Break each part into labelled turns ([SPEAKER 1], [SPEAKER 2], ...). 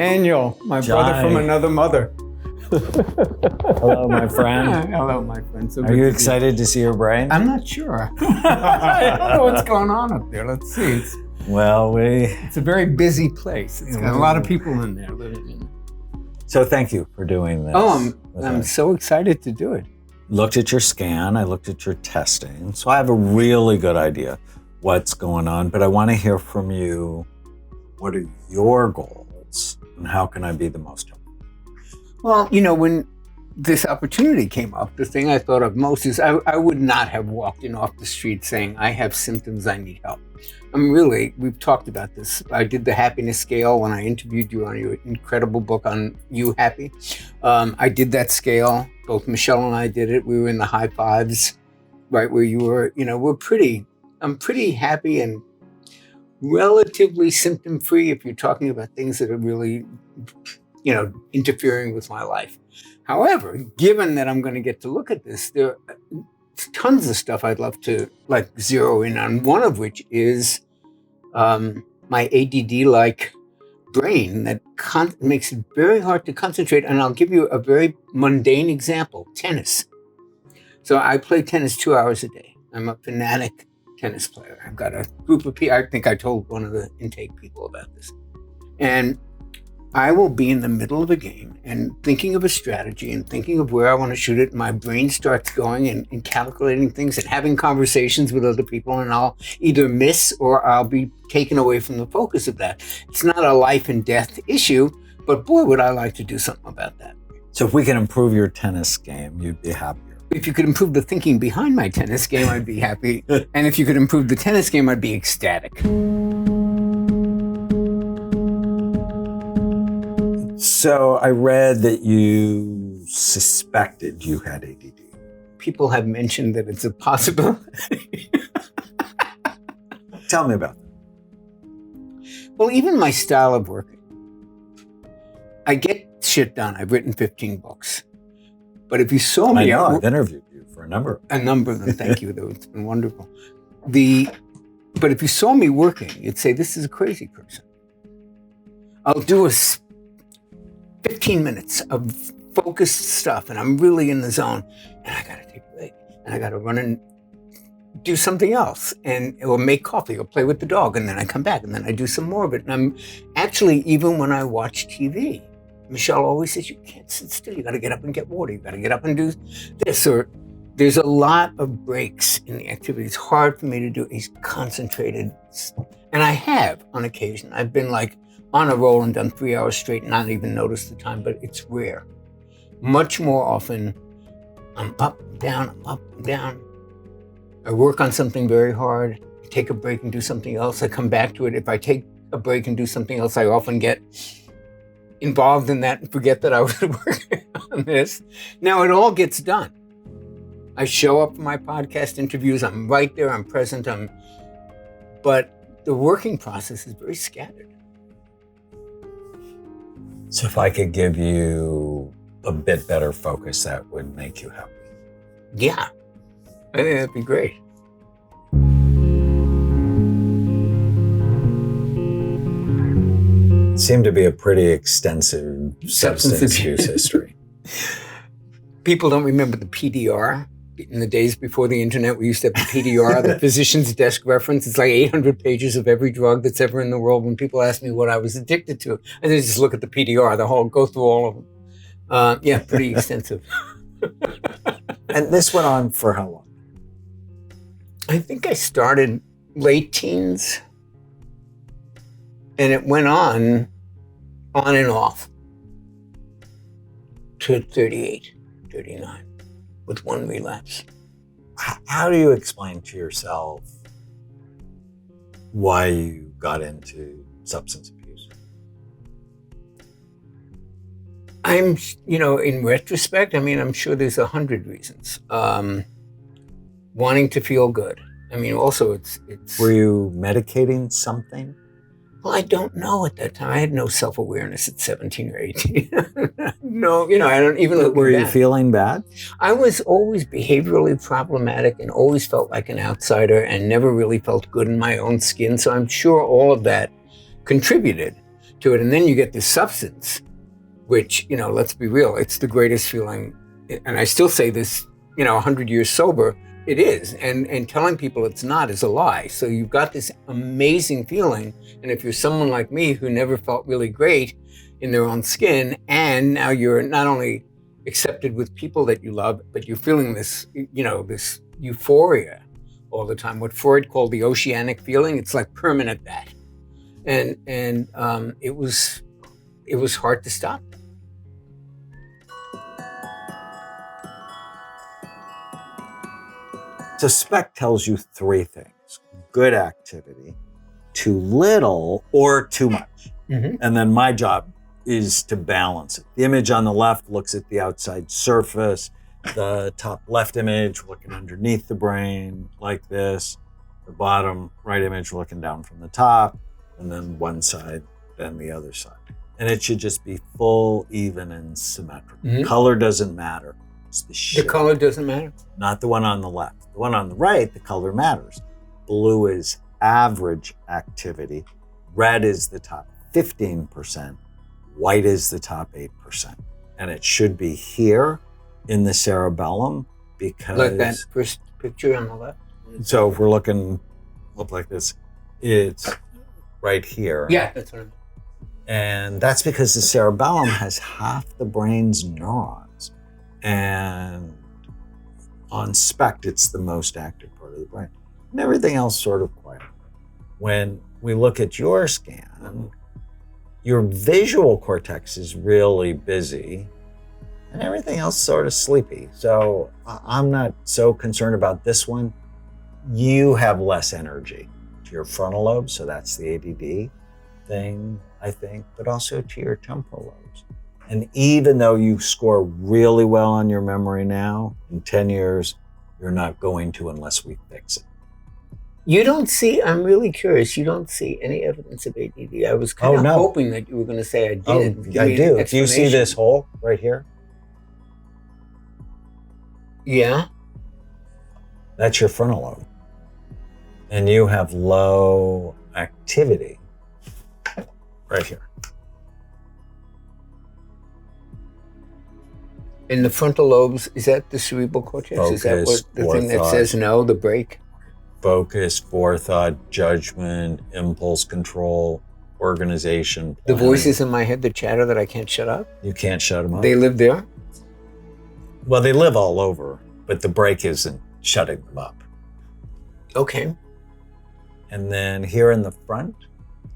[SPEAKER 1] Daniel, my brother from another mother.
[SPEAKER 2] Hello, my friend.
[SPEAKER 1] Hello, my friend. So
[SPEAKER 2] Are you excited to see your brain?
[SPEAKER 1] I'm not sure. I don't know what's going on up there. Let's see. It's a very busy place. It's got a lot of people in there living in.
[SPEAKER 2] So thank you for doing this.
[SPEAKER 1] Oh, I'm so excited to do it.
[SPEAKER 2] Looked at your scan. I looked at your testing. So I have a really good idea what's going on, but I want to hear from you. What are your goals and how can I be the most helpful?
[SPEAKER 1] Well, when this opportunity came up, the thing I thought of most is I would not have walked in off the street saying, I have symptoms, I need help. We've talked about this. I did the happiness scale when I interviewed you on your incredible book on You Happy. I did that scale. Both Michelle and I did it. We were in the high fives, right where you were. I'm pretty happy and relatively symptom-free if you're talking about things that are really, interfering with my life. However, given that I'm going to get to look at this, there are tons of stuff I'd love to zero in on, one of which is my ADD-like brain that makes it very hard to concentrate. And I'll give you a very mundane example, tennis. So I play tennis 2 hours a day. I'm a fanatic tennis player. I've got a group of people. I think I told one of the intake people about this. And I will be in the middle of a game and thinking of a strategy and thinking of where I want to shoot it. My brain starts going and calculating things and having conversations with other people, and I'll either miss or I'll be taken away from the focus of that. It's not a life and death issue, but boy, would I like to do something about that.
[SPEAKER 2] So if we can improve your tennis game, you'd be happier.
[SPEAKER 1] If you could improve the thinking behind my tennis game, I'd be happy. And if you could improve the tennis game, I'd be ecstatic.
[SPEAKER 2] So I read that you suspected you had ADD.
[SPEAKER 1] People have mentioned that it's a possibility.
[SPEAKER 2] Tell me about that.
[SPEAKER 1] Well, even my style of working, I get shit done. I've written 15 books. But if you saw me...
[SPEAKER 2] I know, I've interviewed you for a number
[SPEAKER 1] of them. Thank you, though. It's been wonderful. But if you saw me working, you'd say, this is a crazy person. I'll do 15 minutes of focused stuff, and I'm really in the zone, and I gotta take a break, and I gotta run and do something else, or make coffee, or play with the dog, and then I come back, and then I do some more of it. And I'm actually, even when I watch TV, Michelle always says, you can't sit still, you gotta get up and get water, you gotta get up and do this, or there's a lot of breaks in the activity. It's hard for me to do these concentrated, and I have, on occasion, I've been on a roll and done 3 hours straight and not even noticed the time, but it's rare. Much more often, I'm up and down, I'm up and down. I work on something very hard, I take a break and do something else, I come back to it. If I take a break and do something else, I often get involved in that and forget that I was working on this. Now it all gets done. I show up for my podcast interviews, I'm right there, I'm present, but the working process is very scattered.
[SPEAKER 2] So if I could give you a bit better focus, that would make you happy.
[SPEAKER 1] Yeah, I think that'd be great.
[SPEAKER 2] Seemed to be a pretty extensive substance use history.
[SPEAKER 1] People don't remember the PDR. In the days before the internet, we used to have the PDR, the physician's desk reference. It's 800 pages of every drug that's ever in the world. When people ask me what I was addicted to, I just look at the PDR, go through all of them. Pretty extensive.
[SPEAKER 2] And this went on for how long?
[SPEAKER 1] I think I started late teens, and it went on and off to 38, 39. With one relapse.
[SPEAKER 2] How do you explain to yourself why you got into substance abuse?
[SPEAKER 1] In retrospect, I'm sure there's 100 reasons. Wanting to feel good. Also it's...
[SPEAKER 2] Were you medicating something?
[SPEAKER 1] Well, I don't know at that time. I had no self-awareness at 17 or 18. No, I don't even look.
[SPEAKER 2] Were you feeling bad?
[SPEAKER 1] I was always behaviorally problematic and always felt like an outsider and never really felt good in my own skin. So I'm sure all of that contributed to it. And then you get this substance, which, let's be real, it's the greatest feeling. And I still say this, 100 years sober, it is. And telling people it's not is a lie. So you've got this amazing feeling. And if you're someone like me who never felt really great in their own skin, and now you're not only accepted with people that you love, but you're feeling this, this euphoria all the time. What Freud called the oceanic feeling, it's like permanent that. And it was hard to stop.
[SPEAKER 2] So SPECT tells you three things: good activity, too little, or too much.
[SPEAKER 1] Mm-hmm.
[SPEAKER 2] And then my job is to balance it. The image on the left looks at the outside surface. The top left image looking underneath the brain like this. The bottom right image looking down from the top. And then one side, then the other side. And it should just be full, even, and symmetrical.
[SPEAKER 1] Mm-hmm.
[SPEAKER 2] Color doesn't matter. It's the shape.
[SPEAKER 1] The color doesn't matter?
[SPEAKER 2] Not the one on the left. The one on the right, the color matters. Blue is average activity. Red is the top 15%. White is the top 8%. And it should be here in the cerebellum, because...
[SPEAKER 1] Like that first picture on the left?
[SPEAKER 2] So if we're looking up like this, it's right here.
[SPEAKER 1] Yeah, that's what I mean.
[SPEAKER 2] And that's because the cerebellum has half the brain's neurons. And on SPECT, it's the most active part of the brain. And everything else sort of quiet. When we look at your scan, your visual cortex is really busy and everything else sort of sleepy. So I'm not so concerned about this one. You have less energy to your frontal lobe, so that's the ADD thing, I think, but also to your temporal lobes. And even though you score really well on your memory now, in 10 years, you're not going to unless we fix it.
[SPEAKER 1] You don't see, I'm really curious, you don't see any evidence of ADD. I was kind of hoping that you were going to say I did.
[SPEAKER 2] I do. Do you see this hole right here?
[SPEAKER 1] Yeah.
[SPEAKER 2] That's your frontal lobe. And you have low activity right here.
[SPEAKER 1] In the frontal lobes, is that the cerebral cortex?
[SPEAKER 2] Focus,
[SPEAKER 1] is that what the thing that
[SPEAKER 2] forethought.
[SPEAKER 1] says no, the break?
[SPEAKER 2] Focus, forethought, judgment, impulse control, organization.
[SPEAKER 1] The
[SPEAKER 2] planning.
[SPEAKER 1] voices in my head that chatter that I can't shut up?
[SPEAKER 2] You can't shut them up.
[SPEAKER 1] They live there?
[SPEAKER 2] Well, they live all over, but the break isn't shutting them up.
[SPEAKER 1] Okay.
[SPEAKER 2] And then here in the front,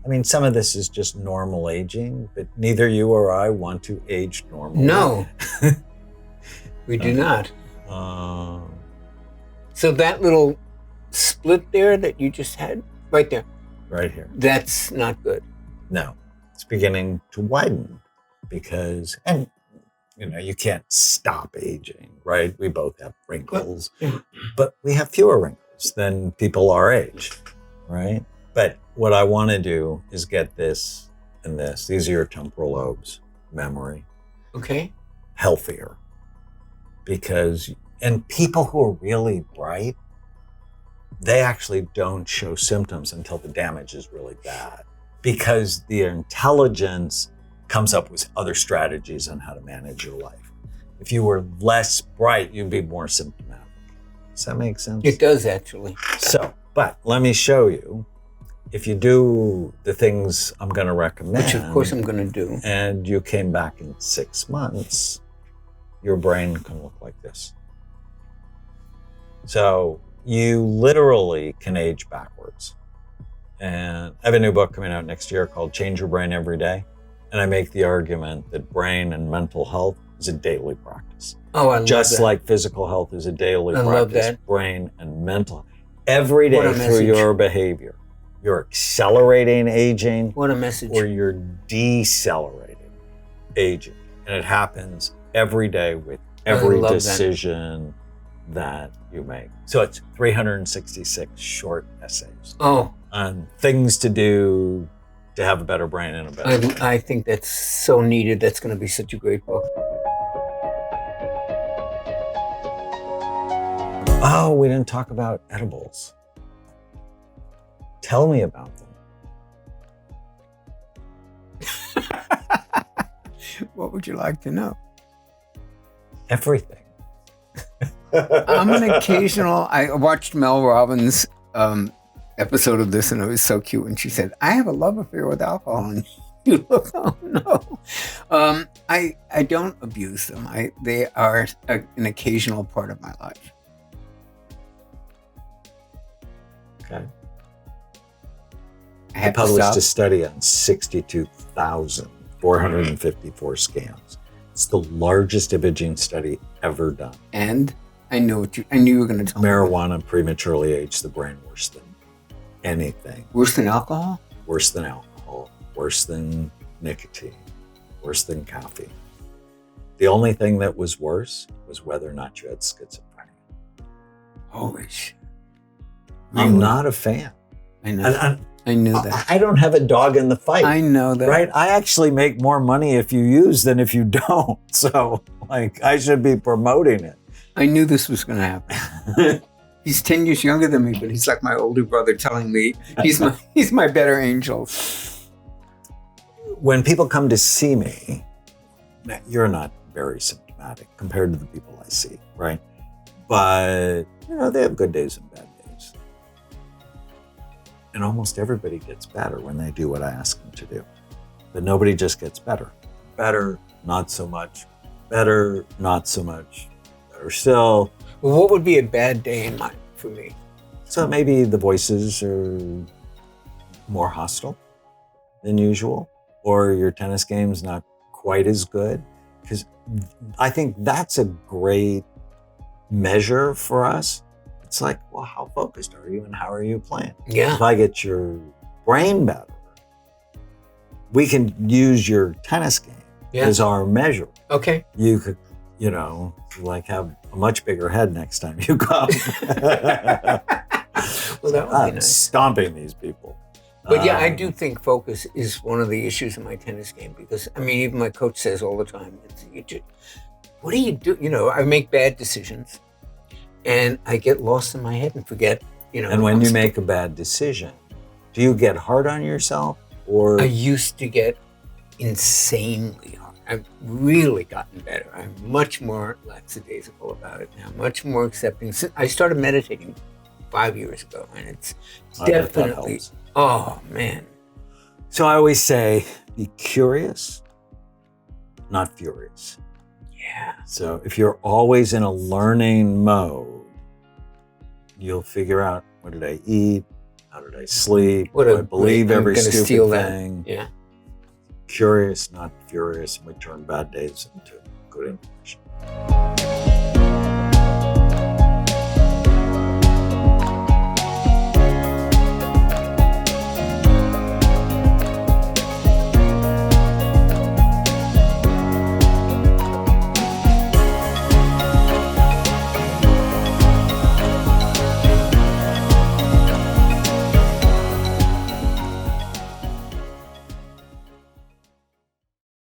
[SPEAKER 2] I mean, some of this is just normal aging, but neither you or I want to age normally.
[SPEAKER 1] No, we do not. So that little split there that you just had, right there.
[SPEAKER 2] Right here.
[SPEAKER 1] That's not good.
[SPEAKER 2] No, it's beginning to widen because, and you can't stop aging, right? We both have wrinkles, but we have fewer wrinkles than people our age, right? But what I want to do is get this and this. These are your temporal lobes, memory.
[SPEAKER 1] Okay.
[SPEAKER 2] Healthier. Because, and people who are really bright, they actually don't show symptoms until the damage is really bad. Because the intelligence comes up with other strategies on how to manage your life. If you were less bright, you'd be more symptomatic. Does that make sense?
[SPEAKER 1] It does, actually.
[SPEAKER 2] So, but let me show you. If you do the things I'm going to recommend,
[SPEAKER 1] which of course I'm going to do,
[SPEAKER 2] and you came back in 6 months, your brain can look like this. So you literally can age backwards. And I have a new book coming out next year called Change Your Brain Every Day. And I make the argument that brain and mental health is a daily practice.
[SPEAKER 1] Oh, I love
[SPEAKER 2] Just
[SPEAKER 1] that.
[SPEAKER 2] like physical health is a daily
[SPEAKER 1] I
[SPEAKER 2] practice,
[SPEAKER 1] love that.
[SPEAKER 2] brain and mental. Every day
[SPEAKER 1] What a
[SPEAKER 2] through
[SPEAKER 1] message.
[SPEAKER 2] your behavior, you're accelerating aging
[SPEAKER 1] What a message.
[SPEAKER 2] or you're decelerating aging. And it happens every day with every
[SPEAKER 1] love that.
[SPEAKER 2] decision that you make. So it's 366 short essays
[SPEAKER 1] Oh,
[SPEAKER 2] on things to do to have a better brain and a better life.
[SPEAKER 1] I think that's so needed. That's going to be such a great book.
[SPEAKER 2] Oh, we didn't talk about edibles. Tell me about them.
[SPEAKER 1] What would you like to know?
[SPEAKER 2] Everything.
[SPEAKER 1] I'm an occasional. I watched Mel Robbins' episode of this, and it was so cute. And she said, "I have a love affair with alcohol." And you look, oh no. I don't abuse them. They are an occasional part of my life.
[SPEAKER 2] Okay.
[SPEAKER 1] I
[SPEAKER 2] I
[SPEAKER 1] have to
[SPEAKER 2] published
[SPEAKER 1] stop.
[SPEAKER 2] a study on 62,454 scams. It's the largest imaging study ever done.
[SPEAKER 1] And I knew you were going to tell me.
[SPEAKER 2] Marijuana prematurely aged the brain worse than anything.
[SPEAKER 1] Worse than alcohol?
[SPEAKER 2] Worse than alcohol, worse than nicotine, worse than caffeine. The only thing that was worse was whether or not you had schizophrenia.
[SPEAKER 1] Holy shit.
[SPEAKER 2] I'm
[SPEAKER 1] Really?
[SPEAKER 2] not a fan.
[SPEAKER 1] I know. I knew that.
[SPEAKER 2] I don't have a dog in the fight.
[SPEAKER 1] I know that.
[SPEAKER 2] Right? I actually make more money if you use than if you don't. So, I should be promoting it.
[SPEAKER 1] I knew this was going to happen. He's 10 years younger than me, but he's like my older brother telling me he's my better angel.
[SPEAKER 2] When people come to see me, you're not very symptomatic compared to the people I see, right? But, they have good days and bad days. And almost everybody gets better when they do what I ask them to do. But nobody just gets better. Better, not so much. Better, not so much. Better still.
[SPEAKER 1] Well, what would be a bad day in mine for me?
[SPEAKER 2] So maybe the voices are more hostile than usual, or your tennis game's not quite as good. Because I think that's a great measure for us. It's like, well, how focused are you and how are you playing?
[SPEAKER 1] Yeah.
[SPEAKER 2] If I get your brain better, we can use your tennis game as our measure.
[SPEAKER 1] Okay.
[SPEAKER 2] You could, have a much bigger head next time you come.
[SPEAKER 1] Well, that would be nice.
[SPEAKER 2] Stomping these people.
[SPEAKER 1] But yeah, I do think focus is one of the issues in my tennis game because, even my coach says all the time, what do you do? I make bad decisions and I get lost in my head and forget,
[SPEAKER 2] And when you make a bad decision, do you get hard on yourself or?
[SPEAKER 1] I used to get insanely hard. I've really gotten better. I'm much more lackadaisical about it now, much more accepting. I started meditating 5 years ago and it's definitely, oh man.
[SPEAKER 2] So I always say, be curious, not furious.
[SPEAKER 1] Yeah.
[SPEAKER 2] So if you're always in a learning mode, you'll figure out, what did I eat? How did I sleep?
[SPEAKER 1] What
[SPEAKER 2] do I believe
[SPEAKER 1] I'm
[SPEAKER 2] every
[SPEAKER 1] gonna
[SPEAKER 2] stupid
[SPEAKER 1] steal
[SPEAKER 2] thing?
[SPEAKER 1] That. Yeah.
[SPEAKER 2] Curious, not furious, and we turn bad days into good information.